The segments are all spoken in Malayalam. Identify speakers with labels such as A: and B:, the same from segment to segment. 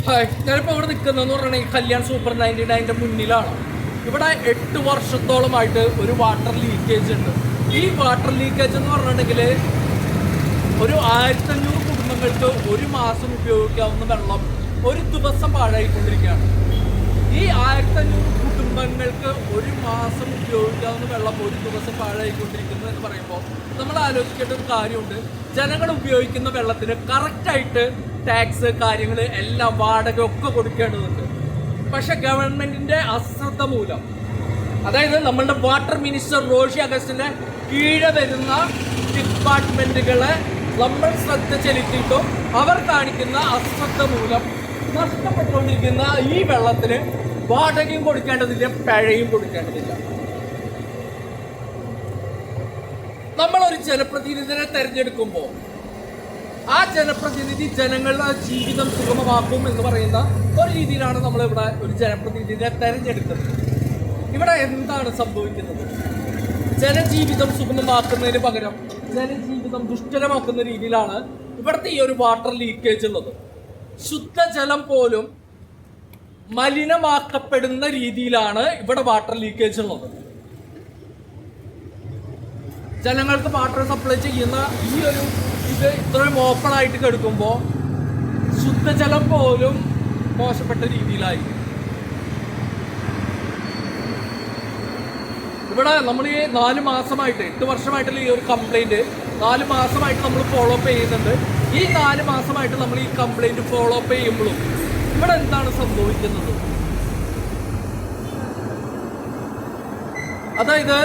A: ഹായ്, ഞാനിപ്പോൾ ഇവിടെ നിൽക്കുന്നതെന്ന് പറഞ്ഞിട്ടുണ്ടെങ്കിൽ കല്യാൺ സൂപ്പർ 99 മുന്നിലാണ്. ഇവിടെ 8 വർഷത്തോളമായിട്ട് ഒരു വാട്ടർ ലീക്കേജ് ഉണ്ട്. ഈ വാട്ടർ ലീക്കേജ് എന്ന് പറഞ്ഞിട്ടുണ്ടെങ്കിൽ ഒരു 1500 കുടുംബങ്ങൾക്ക് ഒരു മാസം ഉപയോഗിക്കാവുന്ന വെള്ളം ഒരു ദിവസം പാഴായിക്കൊണ്ടിരിക്കുകയാണ്. ഈ 1500 കുടുംബങ്ങൾക്ക് ഒരു മാസം ഉപയോഗിക്കാവുന്ന വെള്ളം ഒരു ദിവസം പാഴായിക്കൊണ്ടിരിക്കുന്നു എന്ന് പറയുമ്പോൾ നമ്മൾ ആലോചിക്കേണ്ട ഒരു കാര്യമുണ്ട്. ജനങ്ങൾ ഉപയോഗിക്കുന്ന വെള്ളത്തിന് കറക്റ്റായിട്ട് ടാക്സ് കാര്യങ്ങൾ എല്ലാം വാടക ഒക്കെ കൊടുക്കേണ്ടതുണ്ട്. പക്ഷെ ഗവൺമെന്റിന്റെ അശ്രദ്ധ മൂലം, അതായത് നമ്മളുടെ വാട്ടർ മിനിസ്റ്റർ റോഷി അഗസ്റ്റിന്റെ കീഴെ വരുന്ന ഡിപ്പാർട്ട്മെന്റുകളെ നമ്മൾ ശ്രദ്ധ ചെലുത്തിയിട്ടും അവർ കാണിക്കുന്ന അശ്രദ്ധ മൂലം നഷ്ടപ്പെട്ടുകൊണ്ടിരിക്കുന്ന ഈ വെള്ളത്തിന് വാടകയും കൊടുക്കേണ്ടതില്ല, പിഴയും കൊടുക്കേണ്ടതില്ല. നമ്മളൊരു ജനപ്രതിനിധിയെ തെരഞ്ഞെടുക്കുമ്പോൾ ആ ജനപ്രതിനിധി ജനങ്ങളുടെ ജീവിതം സുഗമമാക്കും എന്ന് പറയുന്ന ഒരു രീതിയിലാണ് നമ്മളിവിടെ ഒരു ജനപ്രതിനിധിയെ തെരഞ്ഞെടുക്കുന്നത്. ഇവിടെ എന്താണ് സംഭവിക്കുന്നത്? ജനജീവിതം സുഗമമാക്കുന്നതിന് പകരം ജനജീവിതം ദുഷ്കരമാക്കുന്ന രീതിയിലാണ് ഇവിടുത്തെ ഈ ഒരു വാട്ടർ ലീക്കേജ് ഉള്ളത്. ശുദ്ധജലം പോലും മലിനമാക്കപ്പെടുന്ന രീതിയിലാണ് ഇവിടെ വാട്ടർ ലീക്കേജ് ഉള്ളത്. ജനങ്ങൾക്ക് വാട്ടർ സപ്ലൈ ചെയ്യുന്ന ഈ ഒരു ഇത് ഇത്രയും ഓപ്പൺ ആയിട്ട് കിടക്കുമ്പോൾ ശുദ്ധജലം പോലും മോശപ്പെട്ട രീതിയിലായിരിക്കും. ഇവിടെ നമ്മൾ ഈ 4 മാസമായിട്ട് 8 വർഷമായിട്ടുള്ള ഈ ഒരു കംപ്ലൈൻറ്റ് 4 മാസമായിട്ട് നമ്മൾ ഫോളോ അപ്പ് ചെയ്യുന്നുണ്ട്. ഈ 4 മാസമായിട്ട് നമ്മൾ ഈ കംപ്ലൈൻറ്റ് ഫോളോ അപ്പ് ചെയ്യുമ്പോഴും ഇവിടെ എന്താണ് സംഭവിക്കുന്നത്? അതായത്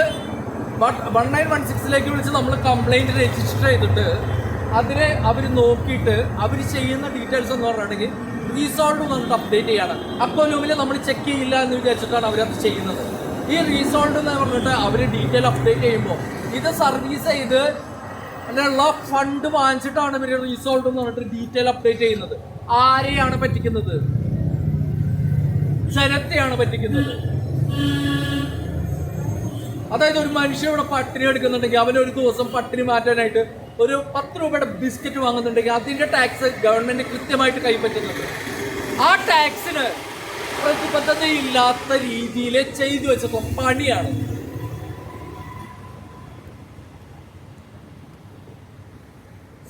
A: 1916 വിളിച്ച് നമ്മൾ കംപ്ലൈൻറ്റ് രജിസ്റ്റർ ചെയ്തിട്ട് അതിനെ അവർ നോക്കിയിട്ട് അവർ ചെയ്യുന്ന ഡീറ്റെയിൽസ് എന്ന് പറഞ്ഞിട്ടുണ്ടെങ്കിൽ റീസോൾവ് നമുക്ക് അപ്ഡേറ്റ് ചെയ്യാണ്. അക്കോലൂമിൽ നമ്മൾ ചെക്ക് ചെയ്യില്ല എന്ന് വിചാരിച്ചിട്ടാണ് അവരത് ചെയ്യുന്നത്. ഈ റീസോൾവ് എന്ന് പറഞ്ഞിട്ട് അവർ ഡീറ്റെയിൽ അപ്ഡേറ്റ് ചെയ്യുമ്പോൾ ഇത് സർവീസ് ചെയ്ത് അതിനുള്ള ഫണ്ട് വാങ്ങിച്ചിട്ടാണ് ഇവർ റീസോൾവ് എന്ന് പറഞ്ഞിട്ട് ഡീറ്റെയിൽ അപ്ഡേറ്റ് ചെയ്യുന്നത്. ആരെയാണ് പറ്റിക്കുന്നത്? ജനത്തെയാണ് പറ്റിക്കുന്നത്. അതായത് ഒരു മനുഷ്യൻ ഇവിടെ പട്ടിണി എടുക്കുന്നുണ്ടെങ്കിൽ അവനൊരു ദിവസം പട്ടിണി മാറ്റാനായിട്ട് ഒരു 10 രൂപയുടെ ബിസ്ക്കറ്റ് വാങ്ങുന്നുണ്ടെങ്കിൽ അതിൻ്റെ ടാക്സ് ഗവൺമെന്റ് കൃത്യമായിട്ട് കൈപ്പറ്റുന്നുണ്ട്. ആ ടാക്സിന് പ്രതിബദ്ധതയില്ലാത്ത രീതിയിൽ ചെയ്തു വെച്ചപ്പോൾ പണിയാണ്.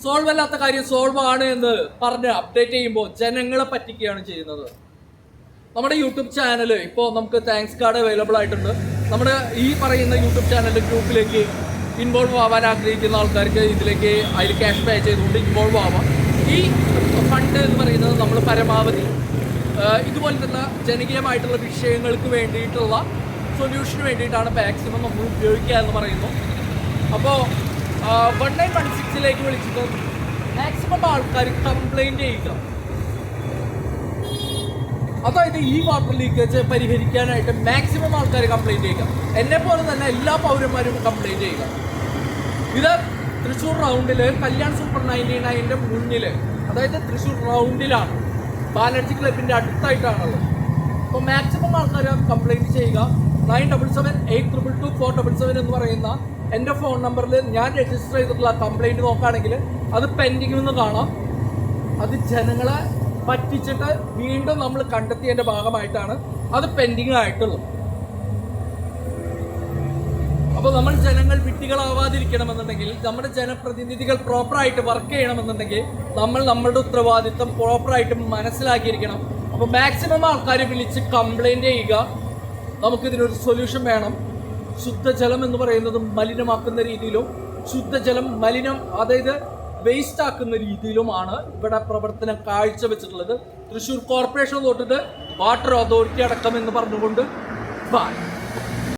A: സോൾവ് അല്ലാത്ത കാര്യം സോൾവ് ആണ് എന്ന് പറഞ്ഞ് അപ്ഡേറ്റ് ചെയ്യുമ്പോൾ ജനങ്ങളെ പറ്റിക്കുകയാണ് ചെയ്യുന്നത്. നമ്മുടെ യൂട്യൂബ് ചാനൽ ഇപ്പോൾ നമുക്ക് താങ്ക്സ് കാർഡ് അവൈലബിൾ ആയിട്ടുണ്ട്. നമ്മുടെ ഈ പറയുന്ന യൂട്യൂബ് ചാനലിൻ്റെ ഗ്രൂപ്പിലേക്ക് ഇൻവോൾവ് ആവാൻ ആഗ്രഹിക്കുന്ന ആൾക്കാർക്ക് ഇതിലേക്ക് അതിൽ ക്യാഷ് പേ ചെയ്തുകൊണ്ട് ഇൻവോൾവ് ആവാം. ഈ ഫണ്ട് എന്ന് പറയുന്നത് നമ്മൾ പരമാവധി ഇതുപോലെ തന്നെ ജനകീയമായിട്ടുള്ള വിഷയങ്ങൾക്ക് വേണ്ടിയിട്ടുള്ള സൊല്യൂഷന് വേണ്ടിയിട്ടാണ് മാക്സിമം നമ്മൾ ഉപയോഗിക്കുക എന്ന് പറയുന്നു. അപ്പോൾ 1916 വിളിച്ചിട്ട് മാക്സിമം ആൾക്കാർ കംപ്ലൈൻറ്റ് ചെയ്യുക. അതായത് ഈ വാട്ടർ ലീക്കേജ് പരിഹരിക്കാനായിട്ട് മാക്സിമം ആൾക്കാർ കംപ്ലൈൻറ്റ് ചെയ്യുക. എന്നെപ്പോലെ തന്നെ എല്ലാ പൗരന്മാരും കംപ്ലൈൻറ്റ് ചെയ്യുക. ഇത് തൃശ്ശൂർ റൗണ്ടിൽ കല്യാൺ സൂപ്പർ 99 മുന്നിൽ, അതായത് തൃശ്ശൂർ റൗണ്ടിലാണ്, ബാലർജി ക്ലബിൻ്റെ അടുത്തായിട്ടാണുള്ളത്. അപ്പോൾ മാക്സിമം ആൾക്കാർ കംപ്ലൈൻറ്റ് ചെയ്യുക. 9778222477 എന്ന് പറയുന്ന എൻ്റെ ഫോൺ നമ്പറിൽ ഞാൻ രജിസ്റ്റർ ചെയ്തിട്ടുള്ള കംപ്ലൈൻറ്റ് നോക്കുകയാണെങ്കിൽ അത് പെൻഡിങ്ങിൽ നിന്ന് കാണാം. അത് ജനങ്ങളെ പറ്റിച്ചിട്ട് വീണ്ടും നമ്മൾ കണ്ടെത്തിയതിൻ്റെ ഭാഗമായിട്ടാണ് അത് പെൻഡിങ് ആയിട്ടുള്ളത്. അപ്പോൾ നമ്മൾ ജനങ്ങൾ വിഡ്ഢികളാവാതിരിക്കണമെന്നുണ്ടെങ്കിൽ, നമ്മുടെ ജനപ്രതിനിധികൾ പ്രോപ്പറായിട്ട് വർക്ക് ചെയ്യണമെന്നുണ്ടെങ്കിൽ നമ്മൾ നമ്മളുടെ ഉത്തരവാദിത്വം പ്രോപ്പറായിട്ട് മനസ്സിലാക്കിയിരിക്കണം. അപ്പോൾ മാക്സിമം ആൾക്കാരെ വിളിച്ച് കംപ്ലൈൻറ്റ് ചെയ്യുക. നമുക്കിതിനൊരു സൊല്യൂഷൻ വേണം. ശുദ്ധജലം എന്ന് പറയുന്നത് മലിനമാക്കുന്ന രീതിയിലും ശുദ്ധജലം അതായത് വേസ്റ്റ് ആക്കുന്ന രീതിയിലുമാണ് ഇവിടെ പ്രവർത്തനം കാഴ്ചവെച്ചിട്ടുള്ളത്. തൃശ്ശൂർ കോർപ്പറേഷൻ തൊട്ടിട്ട് വാട്ടർ അതോറിറ്റി അടക്കം എന്ന് പറഞ്ഞുകൊണ്ട് ബൈ.